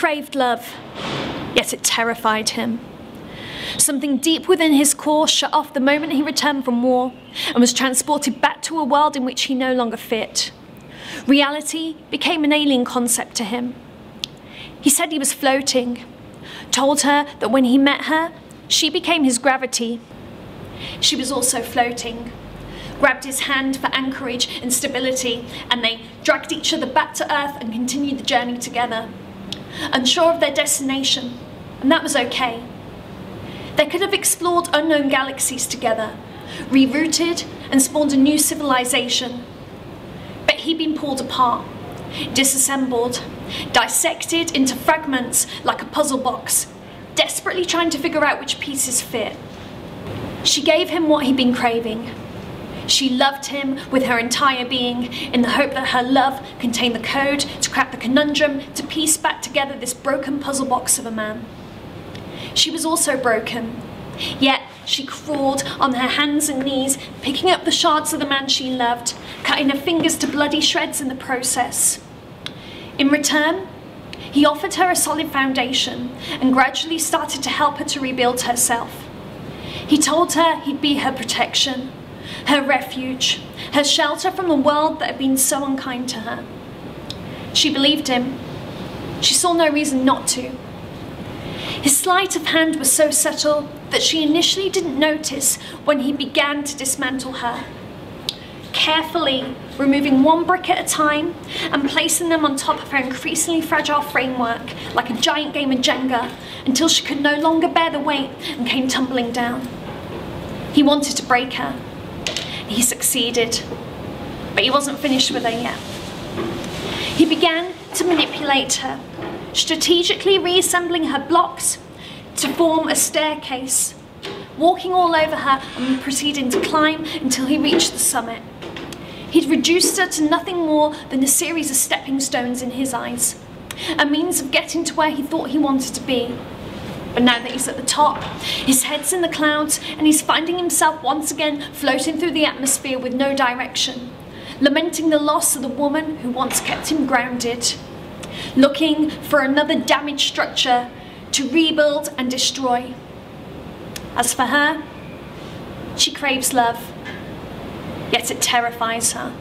craved love, yet it terrified him. Something deep within his core shut off the moment he returned from war and was transported back to a world in which he no longer fit. Reality became an alien concept to him. He said he was floating, told her that when he met her, she became his gravity. She was also floating, grabbed his hand for anchorage and stability, and they dragged each other back to Earth and continued the journey together, unsure of their destination, and that was okay. They could have explored unknown galaxies together, rerouted and spawned a new civilization. But he'd been pulled apart, disassembled, dissected into fragments like a puzzle box, desperately trying to figure out which pieces fit. She gave him what he'd been craving. She loved him with her entire being in the hope that her love contained the code to crack the conundrum to piece back together this broken puzzle box of a man. She was also broken, yet she crawled on her hands and knees, picking up the shards of the man she loved, cutting her fingers to bloody shreds in the process. In return, he offered her a solid foundation and gradually started to help her to rebuild herself. He told her he'd be her protection, her refuge, her shelter from the world that had been so unkind to her. She believed him. She saw no reason not to. His sleight of hand was so subtle that she initially didn't notice when he began to dismantle her, carefully removing one brick at a time and placing them on top of her increasingly fragile framework like a giant game of Jenga until she could no longer bear the weight and came tumbling down. He wanted to break her. He succeeded, but he wasn't finished with her yet. He began to manipulate her, strategically reassembling her blocks to form a staircase, walking all over her and proceeding to climb until he reached the summit. He'd reduced her to nothing more than a series of stepping stones in his eyes, a means of getting to where he thought he wanted to be. But now that he's at the top, his head's in the clouds and he's finding himself once again floating through the atmosphere with no direction, lamenting the loss of the woman who once kept him grounded, looking for another damaged structure to rebuild and destroy. As for her, she craves love, yet it terrifies her.